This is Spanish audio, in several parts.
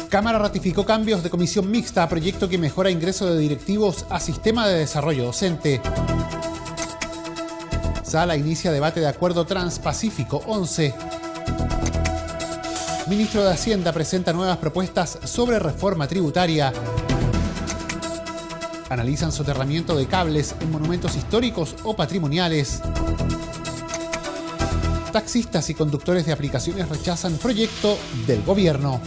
Cámara ratificó cambios de comisión mixta a proyecto que mejora ingreso de directivos a sistema de desarrollo docente. Sala inicia debate de acuerdo Transpacífico 11. Ministro de Hacienda presenta nuevas propuestas sobre reforma tributaria. Analizan soterramiento de cables en monumentos históricos o patrimoniales. Taxistas y conductores de aplicaciones rechazan proyecto del gobierno.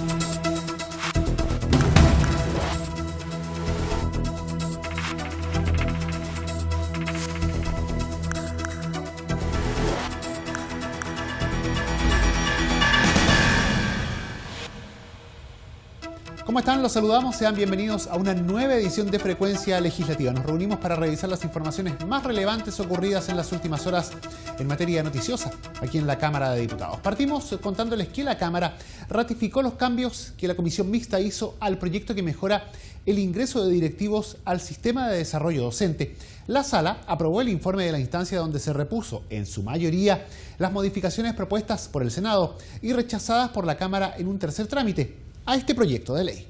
¿Cómo están? Los saludamos. Sean bienvenidos a una nueva edición de Frecuencia Legislativa. Nos reunimos para revisar las informaciones más relevantes ocurridas en las últimas horas en materia noticiosa aquí en la Cámara de Diputados. Partimos contándoles que la Cámara ratificó los cambios que la Comisión Mixta hizo al proyecto que mejora el ingreso de directivos al sistema de desarrollo docente. La Sala aprobó el informe de la instancia donde se repuso, en su mayoría, las modificaciones propuestas por el Senado y rechazadas por la Cámara en un tercer trámite a este proyecto de ley.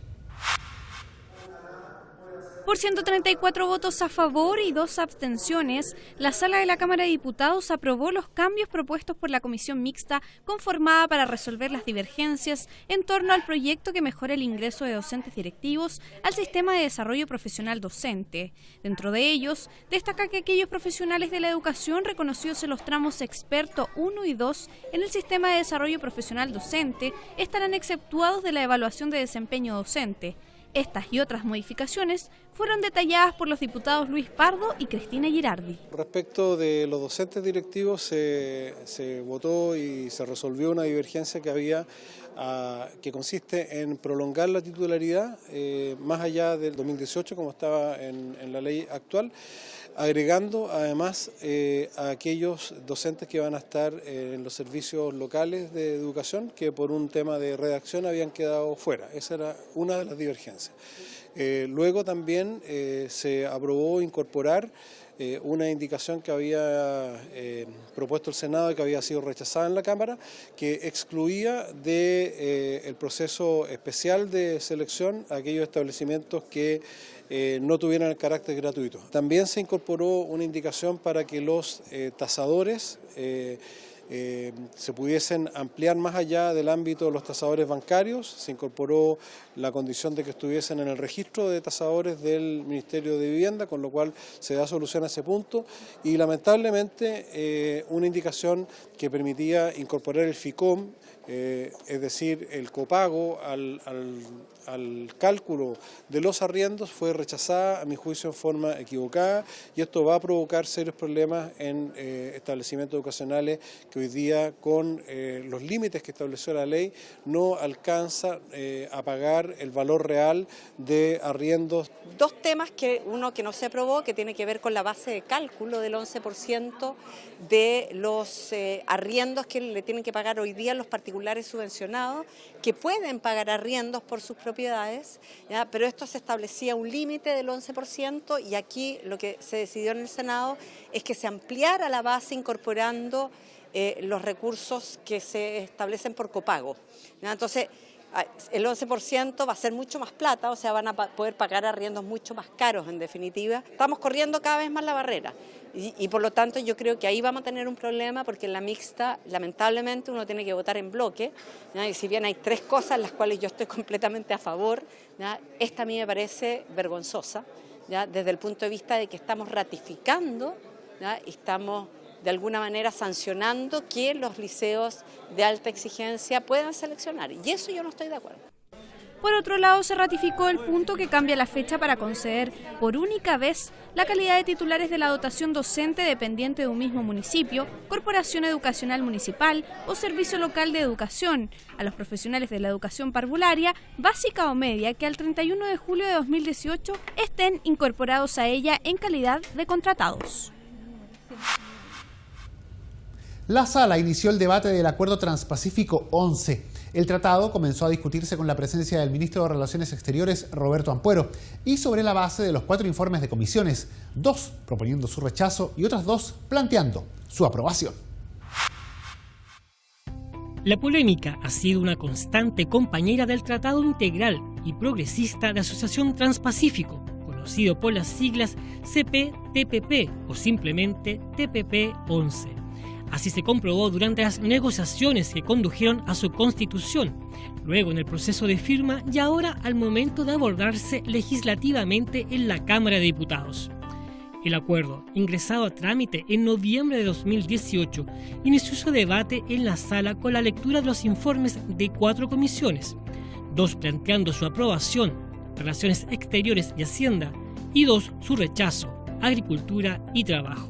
Por 134 votos a favor y 2 abstenciones, la Sala de la Cámara de Diputados aprobó los cambios propuestos por la Comisión Mixta conformada para resolver las divergencias en torno al proyecto que mejora el ingreso de docentes directivos al sistema de desarrollo profesional docente. Dentro de ellos, destaca que aquellos profesionales de la educación reconocidos en los tramos experto 1 y 2 en el sistema de desarrollo profesional docente estarán exceptuados de la evaluación de desempeño docente. Estas y otras modificaciones fueron detalladas por los diputados Luis Pardo y Cristina Girardi. Respecto de los docentes directivos, se votó y se resolvió una divergencia que había, que consiste en prolongar la titularidad más allá del 2018, como estaba en la ley actual, agregando además a aquellos docentes que van a estar en los servicios locales de educación que por un tema de redacción habían quedado fuera. Esa era una de las divergencias. Luego también se aprobó incorporar una indicación que había propuesto el Senado y que había sido rechazada en la Cámara, que excluía del proceso especial de selección a aquellos establecimientos que no tuvieran el carácter gratuito. También se incorporó una indicación para que los tasadores se pudiesen ampliar más allá del ámbito de los tasadores bancarios. Se incorporó la condición de que estuviesen en el registro de tasadores del Ministerio de Vivienda, con lo cual se da solución a ese punto. Y lamentablemente una indicación que permitía incorporar el FICOM, es decir, el copago al cálculo de los arriendos, fue rechazada a mi juicio en forma equivocada, y esto va a provocar serios problemas en establecimientos educacionales que hoy día, con los límites que estableció la ley, no alcanza a pagar el valor real de arriendos. Dos temas, uno que no se aprobó, que tiene que ver con la base de cálculo del 11% de los arriendos que le tienen que pagar hoy día los particulares subvencionados, que pueden pagar arriendos por sus propiedades, ¿ya? Pero esto se establecía un límite del 11%, y aquí lo que se decidió en el Senado es que se ampliara la base incorporando los recursos que se establecen por copago, ¿ya? Entonces, el 11% va a ser mucho más plata, o sea, van a poder pagar arriendos mucho más caros, en definitiva. Estamos corriendo cada vez más la barrera y por lo tanto yo creo que ahí vamos a tener un problema, porque en la mixta lamentablemente uno tiene que votar en bloque, ¿ya? Y si bien hay 3 cosas en las cuales yo estoy completamente a favor, ¿ya? Esta a mí me parece vergonzosa, ¿ya? Desde el punto de vista de que estamos ratificando, ¿ya? Y estamos de alguna manera sancionando que los liceos de alta exigencia puedan seleccionar, y eso yo no estoy de acuerdo. Por otro lado, se ratificó el punto que cambia la fecha para conceder por única vez la calidad de titulares de la dotación docente dependiente de un mismo municipio, corporación educacional municipal o servicio local de educación a los profesionales de la educación parvularia, básica o media, que al 31 de julio de 2018 estén incorporados a ella en calidad de contratados. La Sala inició el debate del Acuerdo Transpacífico 11. El tratado comenzó a discutirse con la presencia del ministro de Relaciones Exteriores, Roberto Ampuero, y sobre la base de los 4 informes de comisiones, 2 proponiendo su rechazo y otras 2 planteando su aprobación. La polémica ha sido una constante compañera del Tratado Integral y Progresista de Asociación Transpacífico, conocido por las siglas CPTPP o simplemente TPP-11. Así se comprobó durante las negociaciones que condujeron a su constitución, luego en el proceso de firma y ahora al momento de abordarse legislativamente en la Cámara de Diputados. El acuerdo, ingresado a trámite en noviembre de 2018, inició su debate en la sala con la lectura de los informes de 4 comisiones, 2 planteando su aprobación, Relaciones Exteriores y Hacienda, y 2 su rechazo, Agricultura y Trabajo.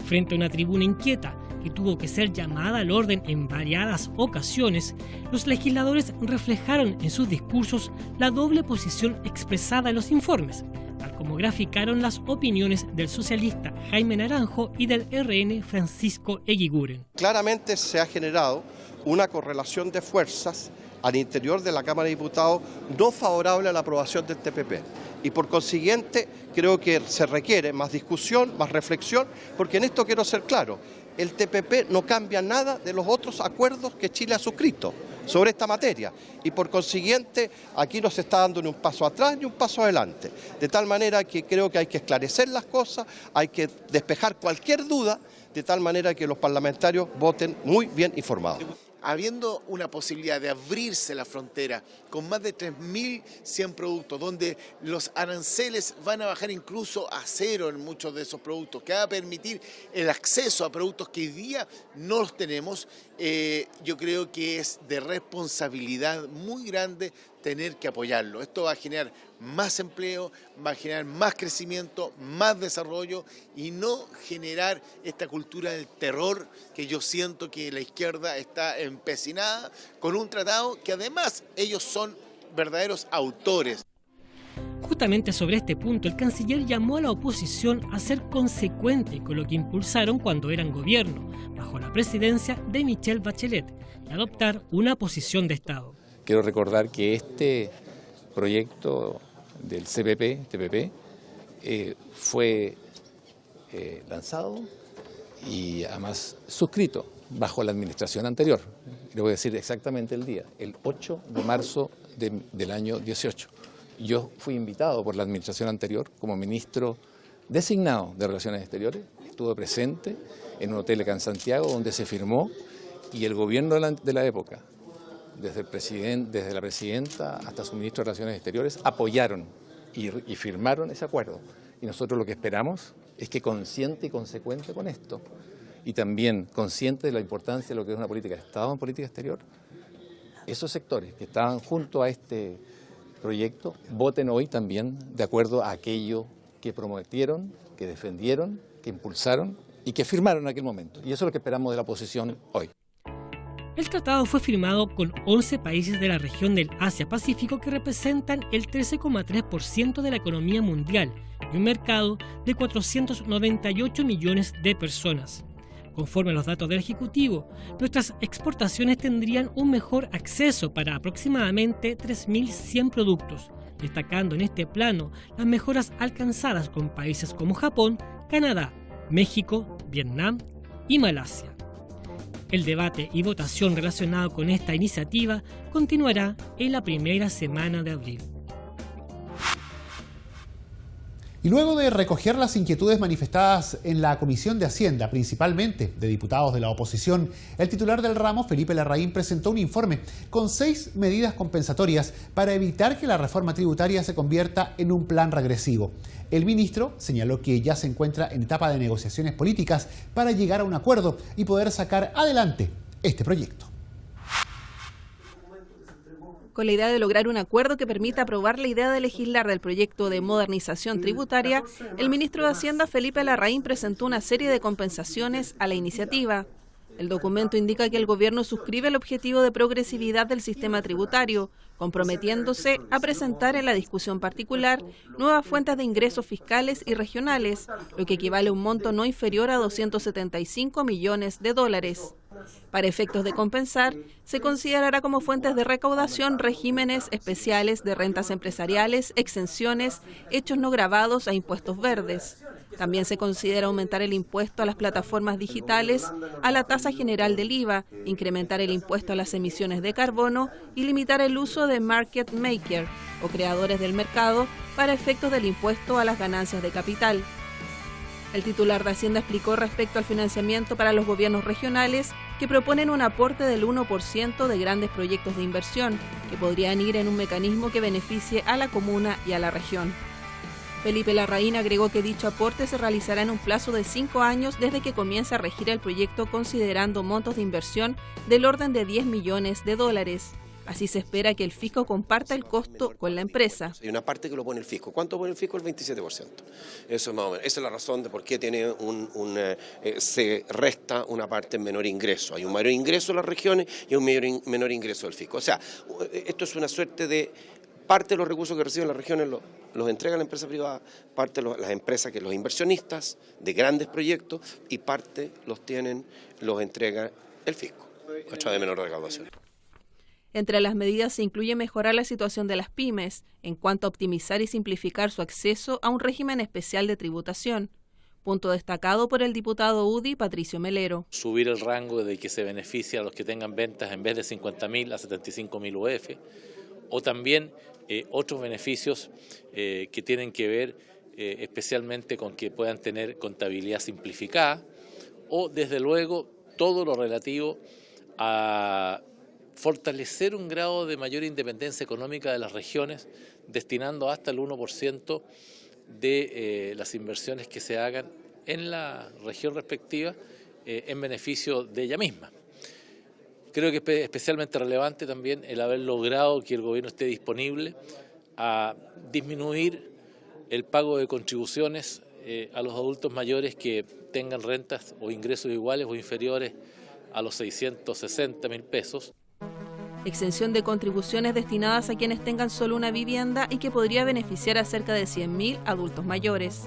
Frente a una tribuna inquieta que tuvo que ser llamada al orden en variadas ocasiones, los legisladores reflejaron en sus discursos la doble posición expresada en los informes, tal como graficaron las opiniones del socialista Jaime Naranjo y del RN Francisco Eguiguren. Claramente se ha generado una correlación de fuerzas al interior de la Cámara de Diputados no favorable a la aprobación del TPP. Y por consiguiente creo que se requiere más discusión, más reflexión, porque en esto quiero ser claro, el TPP no cambia nada de los otros acuerdos que Chile ha suscrito sobre esta materia y por consiguiente aquí no se está dando ni un paso atrás ni un paso adelante. De tal manera que creo que hay que esclarecer las cosas, hay que despejar cualquier duda, de tal manera que los parlamentarios voten muy bien informados. Habiendo una posibilidad de abrirse la frontera con más de 3.100 productos, donde los aranceles van a bajar incluso a cero en muchos de esos productos, que va a permitir el acceso a productos que hoy día no los tenemos, yo creo que es de responsabilidad muy grande tener que apoyarlo. Esto va a generar más empleo, va a generar más crecimiento, más desarrollo y no generar esta cultura del terror que yo siento que la izquierda está empecinada con un tratado que además ellos son verdaderos autores. Justamente sobre este punto, el canciller llamó a la oposición a ser consecuente con lo que impulsaron cuando eran gobierno, bajo la presidencia de Michelle Bachelet, y adoptar una posición de Estado. Quiero recordar que este proyecto del TPP fue lanzado y además suscrito bajo la administración anterior. Le voy a decir exactamente el día, el 8 de marzo del año 18. Yo fui invitado por la administración anterior como ministro designado de Relaciones Exteriores. Estuve presente en un hotel acá en Santiago donde se firmó y el gobierno de la época, desde la presidenta hasta su ministro de Relaciones Exteriores, apoyaron y firmaron ese acuerdo. Y nosotros lo que esperamos es que consciente y consecuente con esto, y también consciente de la importancia de lo que es una política de Estado en política exterior, esos sectores que estaban junto a este proyecto voten hoy también de acuerdo a aquello que prometieron, que defendieron, que impulsaron y que firmaron en aquel momento. Y eso es lo que esperamos de la oposición hoy. El tratado fue firmado con 11 países de la región del Asia-Pacífico que representan el 13,3% de la economía mundial y un mercado de 498 millones de personas. Conforme a los datos del Ejecutivo, nuestras exportaciones tendrían un mejor acceso para aproximadamente 3.100 productos, destacando en este plano las mejoras alcanzadas con países como Japón, Canadá, México, Vietnam y Malasia. El debate y votación relacionado con esta iniciativa continuará en la primera semana de abril. Y luego de recoger las inquietudes manifestadas en la Comisión de Hacienda, principalmente de diputados de la oposición, el titular del ramo, Felipe Larraín, presentó un informe con 6 medidas compensatorias para evitar que la reforma tributaria se convierta en un plan regresivo. El ministro señaló que ya se encuentra en etapa de negociaciones políticas para llegar a un acuerdo y poder sacar adelante este proyecto. Con la idea de lograr un acuerdo que permita aprobar la idea de legislar del proyecto de modernización tributaria, el ministro de Hacienda, Felipe Larraín, presentó una serie de compensaciones a la iniciativa. El documento indica que el gobierno suscribe el objetivo de progresividad del sistema tributario, comprometiéndose a presentar en la discusión particular nuevas fuentes de ingresos fiscales y regionales, lo que equivale a un monto no inferior a 275 millones de dólares. Para efectos de compensar, se considerará como fuentes de recaudación regímenes especiales de rentas empresariales, exenciones, hechos no gravados e impuestos verdes. También se considera aumentar el impuesto a las plataformas digitales, a la tasa general del IVA, incrementar el impuesto a las emisiones de carbono y limitar el uso de market maker o creadores del mercado para efectos del impuesto a las ganancias de capital. El titular de Hacienda explicó respecto al financiamiento para los gobiernos regionales que proponen un aporte del 1% de grandes proyectos de inversión, que podrían ir en un mecanismo que beneficie a la comuna y a la región. Felipe Larraín agregó que dicho aporte se realizará en un plazo de 5 años desde que comience a regir el proyecto, considerando montos de inversión del orden de $10 millones. Así se espera que el fisco comparta el costo con la empresa. Hay una parte que lo pone el fisco. ¿Cuánto pone el fisco? El 27%. Eso es más o menos. Esa es la razón de por qué tiene se resta una parte en menor ingreso. Hay un mayor ingreso en las regiones y un menor ingreso del fisco. O sea, esto es una suerte de parte de los recursos que reciben las regiones los entrega la empresa privada, parte las empresas que los inversionistas de grandes proyectos y parte los entrega el fisco, a través de menor recaudación. Entre las medidas se incluye mejorar la situación de las pymes en cuanto a optimizar y simplificar su acceso a un régimen especial de tributación, punto destacado por el diputado UDI Patricio Melero. Subir el rango de que se beneficie a los que tengan ventas en vez de 50.000 a 75.000 UF, o también otros beneficios que tienen que ver especialmente con que puedan tener contabilidad simplificada, o desde luego todo lo relativo a fortalecer un grado de mayor independencia económica de las regiones, destinando hasta el 1% de las inversiones que se hagan en la región respectiva en beneficio de ella misma. Creo que es especialmente relevante también el haber logrado que el gobierno esté disponible a disminuir el pago de contribuciones a los adultos mayores que tengan rentas o ingresos iguales o inferiores a los 660.000 pesos. Exención de contribuciones destinadas a quienes tengan solo una vivienda y que podría beneficiar a cerca de 100.000 adultos mayores.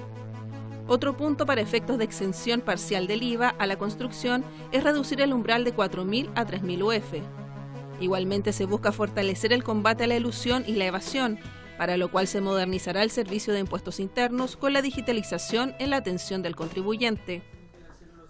Otro punto para efectos de exención parcial del IVA a la construcción es reducir el umbral de 4.000 a 3.000 UF. Igualmente se busca fortalecer el combate a la elusión y la evasión, para lo cual se modernizará el servicio de impuestos internos con la digitalización en la atención del contribuyente.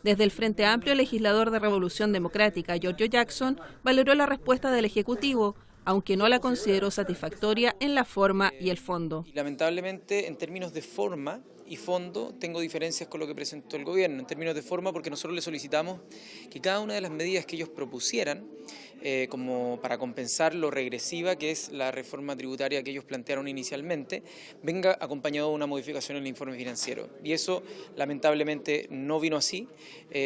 Desde el Frente Amplio, el legislador de Revolución Democrática, Giorgio Jackson, valoró la respuesta del Ejecutivo, aunque no la consideró satisfactoria en la forma y el fondo. Lamentablemente, en términos de forma y fondo, tengo diferencias con lo que presentó el gobierno. En términos de forma, porque nosotros le solicitamos que cada una de las medidas que ellos propusieran, como para compensar lo regresiva que es la reforma tributaria que ellos plantearon inicialmente, venga acompañado de una modificación en el informe financiero. Y eso, lamentablemente, no vino así.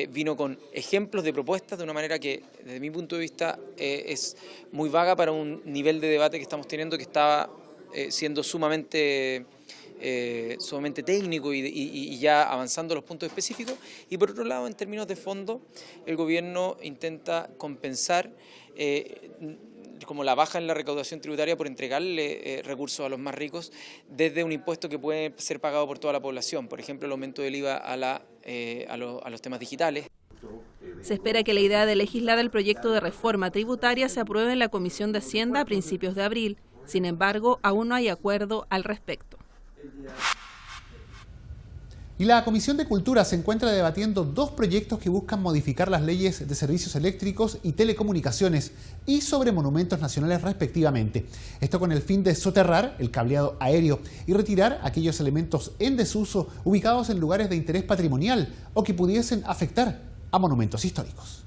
Vino con ejemplos de propuestas de una manera que, desde mi punto de vista, es muy vaga para un nivel de debate que estamos teniendo, que estaba siendo sumamente técnico y ya avanzando los puntos específicos. Y por otro lado, en términos de fondo, el gobierno intenta compensar como la baja en la recaudación tributaria por entregarle recursos a los más ricos desde un impuesto que puede ser pagado por toda la población, por ejemplo el aumento del IVA a los temas digitales. Se espera que la idea de legislar el proyecto de reforma tributaria se apruebe en la Comisión de Hacienda a principios de abril. Sin embargo, aún no hay acuerdo al respecto. Y la Comisión de Cultura se encuentra debatiendo 2 proyectos que buscan modificar las leyes de servicios eléctricos y telecomunicaciones y sobre monumentos nacionales respectivamente. Esto con el fin de soterrar el cableado aéreo y retirar aquellos elementos en desuso ubicados en lugares de interés patrimonial o que pudiesen afectar a monumentos históricos.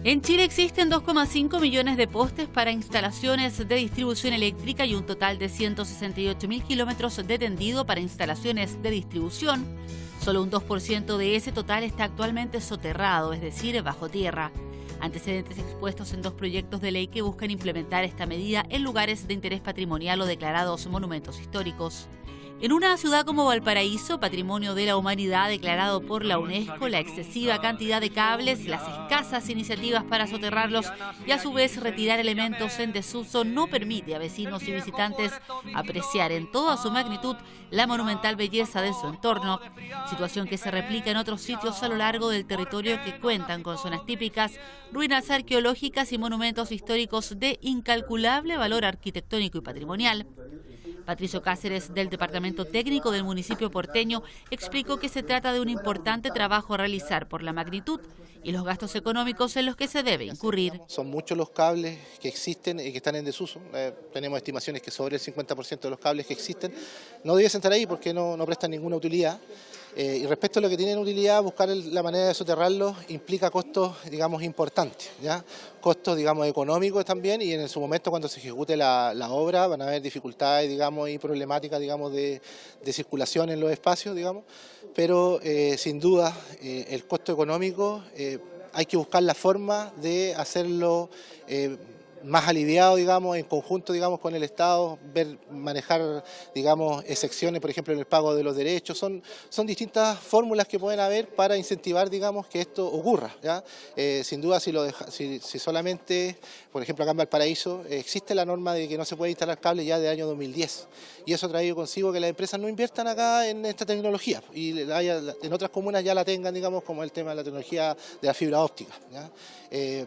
En Chile existen 2,5 millones de postes para instalaciones de distribución eléctrica y un total de 168.000 kilómetros de tendido para instalaciones de distribución. Solo un 2% de ese total está actualmente soterrado, es decir, bajo tierra. Antecedentes expuestos en 2 proyectos de ley que buscan implementar esta medida en lugares de interés patrimonial o declarados monumentos históricos. En una ciudad como Valparaíso, patrimonio de la humanidad declarado por la UNESCO, la excesiva cantidad de cables, las escasas iniciativas para soterrarlos y a su vez retirar elementos en desuso no permite a vecinos y visitantes apreciar en toda su magnitud la monumental belleza de su entorno, situación que se replica en otros sitios a lo largo del territorio que cuentan con zonas típicas, ruinas arqueológicas y monumentos históricos de incalculable valor arquitectónico y patrimonial. Patricio Cáceres, del Departamento Técnico del municipio porteño, explicó que se trata de un importante trabajo a realizar por la magnitud y los gastos económicos en los que se debe incurrir. Son muchos los cables que existen y que están en desuso. Tenemos estimaciones que sobre el 50% de los cables que existen no debiesen estar ahí porque no prestan ninguna utilidad. Y respecto a lo que tienen utilidad, buscar la manera de soterrarlos implica costos, digamos, importantes, ¿ya? Costos, digamos, económicos también, y en su momento cuando se ejecute la obra van a haber dificultades, digamos, y problemáticas, digamos, de circulación en los espacios, digamos, pero sin duda el costo económico hay que buscar la forma de hacerlo más aliviado, digamos, en conjunto, digamos, con el Estado, manejar, digamos, excepciones, por ejemplo, en el pago de los derechos. Son distintas fórmulas que pueden haber para incentivar, digamos, que esto ocurra, ¿ya? Sin duda, si solamente, por ejemplo, acá en Valparaíso, existe la norma de que no se puede instalar cables ya del año 2010. Y eso ha traído consigo que las empresas no inviertan acá en esta tecnología y en otras comunas ya la tengan, digamos, como el tema de la tecnología de la fibra óptica, ¿ya?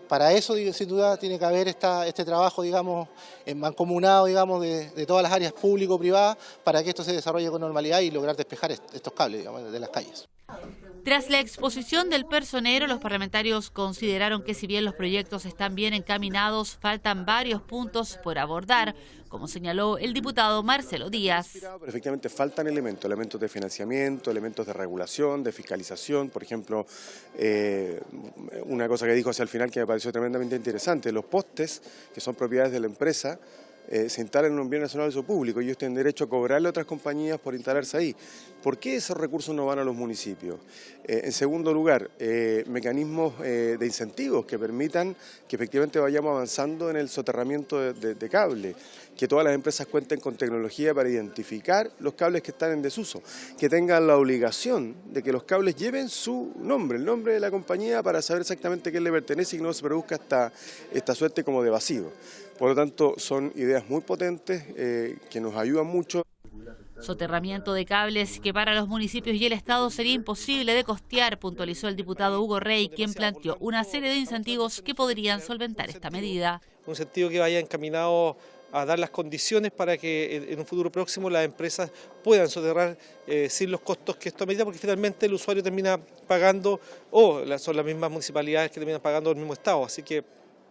Para eso, sin duda, tiene que haber este trabajo, digamos, mancomunado, digamos, de todas las áreas público-privadas para que esto se desarrolle con normalidad y lograr despejar estos cables, digamos, de las calles. Tras la exposición del personero, los parlamentarios consideraron que si bien los proyectos están bien encaminados, faltan varios puntos por abordar, como señaló el diputado Marcelo Díaz. Pero efectivamente faltan elementos de financiamiento, elementos de regulación, de fiscalización. Por ejemplo, una cosa que dijo hacia el final que me pareció tremendamente interesante: los postes, que son propiedades de la empresa, se instalan en un bien nacional de uso público y ellos tienen derecho a cobrarle a otras compañías por instalarse ahí. ¿Por qué esos recursos no van a los municipios? En segundo lugar, mecanismos de incentivos que permitan que efectivamente vayamos avanzando en el soterramiento de cable, que todas las empresas cuenten con tecnología para identificar los cables que están en desuso, que tengan la obligación de que los cables lleven su nombre, el nombre de la compañía, para saber exactamente qué le pertenece y que no se produzca esta suerte como de vacío. Por lo tanto, son ideas muy potentes que nos ayudan mucho. Soterramiento de cables que para los municipios y el Estado sería imposible de costear, puntualizó el diputado Hugo Rey, quien planteó una serie de incentivos que podrían solventar esta medida. Un incentivo que vaya encaminado a dar las condiciones para que en un futuro próximo las empresas puedan soterrar sin los costos que esto amerita, porque finalmente el usuario termina pagando, o son las mismas municipalidades que terminan pagando el mismo Estado. Así que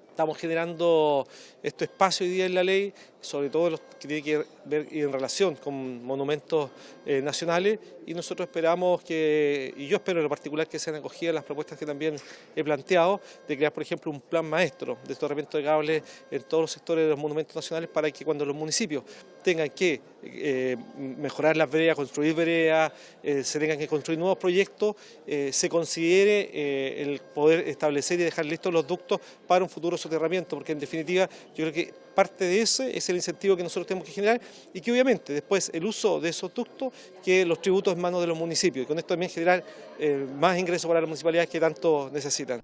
estamos generando este espacio hoy día en la ley, sobre todo los que tiene que ver en relación con monumentos nacionales, y nosotros esperamos y yo espero en lo particular que sean acogidas las propuestas que también he planteado, de crear, por ejemplo, un plan maestro de soterramiento de cables en todos los sectores de los monumentos nacionales, para que cuando los municipios tengan que mejorar las veredas, construir veredas, se tengan que construir nuevos proyectos, se considere el poder establecer y dejar listos los ductos para un futuro soterramiento, porque en definitiva yo creo que parte de ese es el incentivo que nosotros tenemos que generar, y que obviamente después el uso de esos ductos, que los tributos en manos de los municipios, y con esto también generar más ingresos para las municipalidades que tanto necesitan.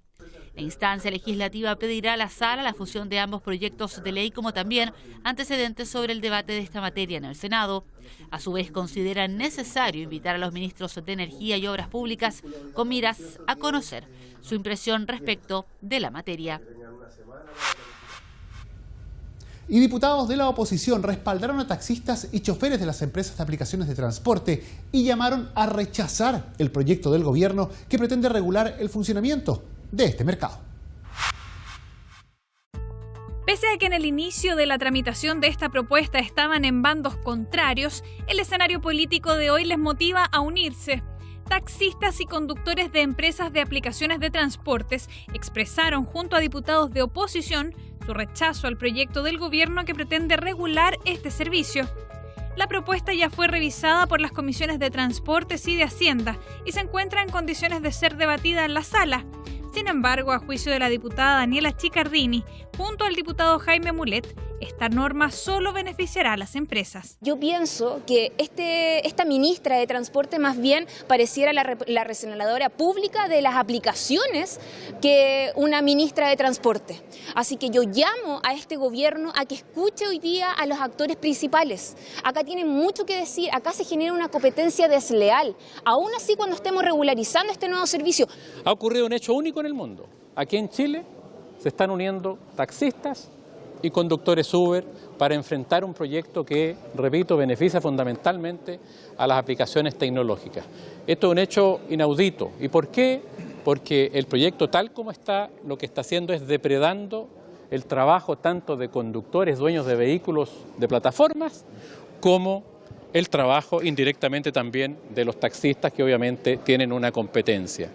La instancia legislativa pedirá a la Sala la fusión de ambos proyectos de ley, como también antecedentes sobre el debate de esta materia en el Senado. A su vez, consideran necesario invitar a los ministros de Energía y Obras Públicas con miras a conocer su impresión respecto de la materia. Y diputados de la oposición respaldaron a taxistas y choferes de las empresas de aplicaciones de transporte y llamaron a rechazar el proyecto del gobierno que pretende regular el funcionamiento de este mercado. Pese a que en el inicio de la tramitación de esta propuesta estaban en bandos contrarios, el escenario político de hoy les motiva a unirse. Taxistas y conductores de empresas de aplicaciones de transportes expresaron junto a diputados de oposición su rechazo al proyecto del gobierno que pretende regular este servicio. La propuesta ya fue revisada por las comisiones de Transportes y de Hacienda y se encuentra en condiciones de ser debatida en la sala. Sin embargo, a juicio de la diputada Daniela Chicardini, junto al diputado Jaime Mulet, esta norma solo beneficiará a las empresas. Yo pienso que esta ministra de Transporte más bien pareciera la reseñadora pública de las aplicaciones que una ministra de Transporte. Así que yo llamo a este gobierno a que escuche hoy día a los actores principales. Acá tienen mucho que decir, acá se genera una competencia desleal. Aún así, cuando estemos regularizando este nuevo servicio. Ha ocurrido un hecho único en el mundo. Aquí en Chile se están uniendo taxistas y conductores Uber para enfrentar un proyecto que, repito, beneficia fundamentalmente a las aplicaciones tecnológicas. Esto es un hecho inaudito. ¿Y por qué? Porque el proyecto tal como está, lo que está haciendo es depredando el trabajo tanto de conductores, dueños de vehículos de plataformas, como el trabajo indirectamente también de los taxistas, que obviamente tienen una competencia.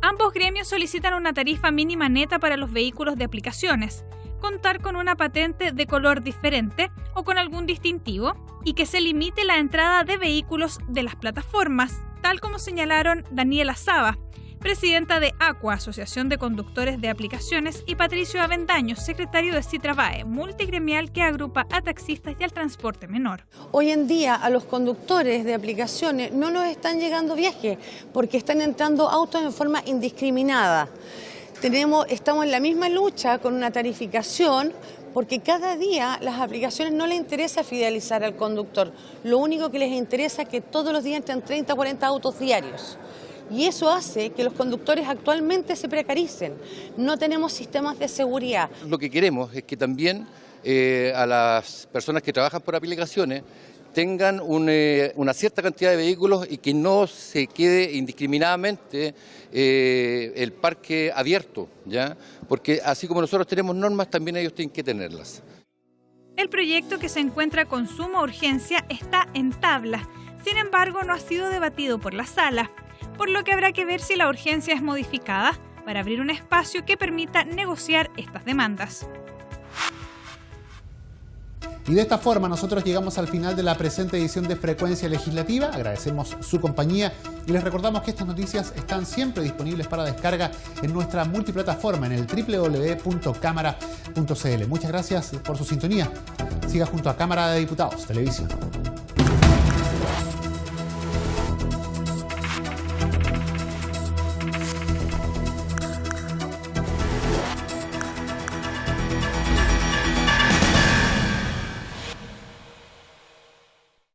Ambos gremios solicitan una tarifa mínima neta para los vehículos de aplicaciones, contar con una patente de color diferente o con algún distintivo y que se limite la entrada de vehículos de las plataformas, tal como señalaron Daniela Saba, presidenta de ACUA, Asociación de Conductores de Aplicaciones, y Patricio Avendaño, secretario de Citrabae, multigremial que agrupa a taxistas y al transporte menor. Hoy en día a los conductores de aplicaciones no nos están llegando viajes porque están entrando autos en forma indiscriminada. Estamos en la misma lucha con una tarificación porque cada día las aplicaciones no les interesa fidelizar al conductor. Lo único que les interesa es que todos los días entren 30 o 40 autos diarios. Y eso hace que los conductores actualmente se precaricen. No tenemos sistemas de seguridad. Lo que queremos es que también a las personas que trabajan por aplicaciones tengan una cierta cantidad de vehículos y que no se quede indiscriminadamente el parque abierto, ¿ya? Porque así como nosotros tenemos normas, también ellos tienen que tenerlas. El proyecto, que se encuentra con suma urgencia, está en tabla. Sin embargo, no ha sido debatido por la sala, por lo que habrá que ver si la urgencia es modificada para abrir un espacio que permita negociar estas demandas. Y de esta forma nosotros llegamos al final de la presente edición de Frecuencia Legislativa. Agradecemos su compañía y les recordamos que estas noticias están siempre disponibles para descarga en nuestra multiplataforma en el www.cámara.cl. Muchas gracias por su sintonía. Siga junto a Cámara de Diputados Televisión.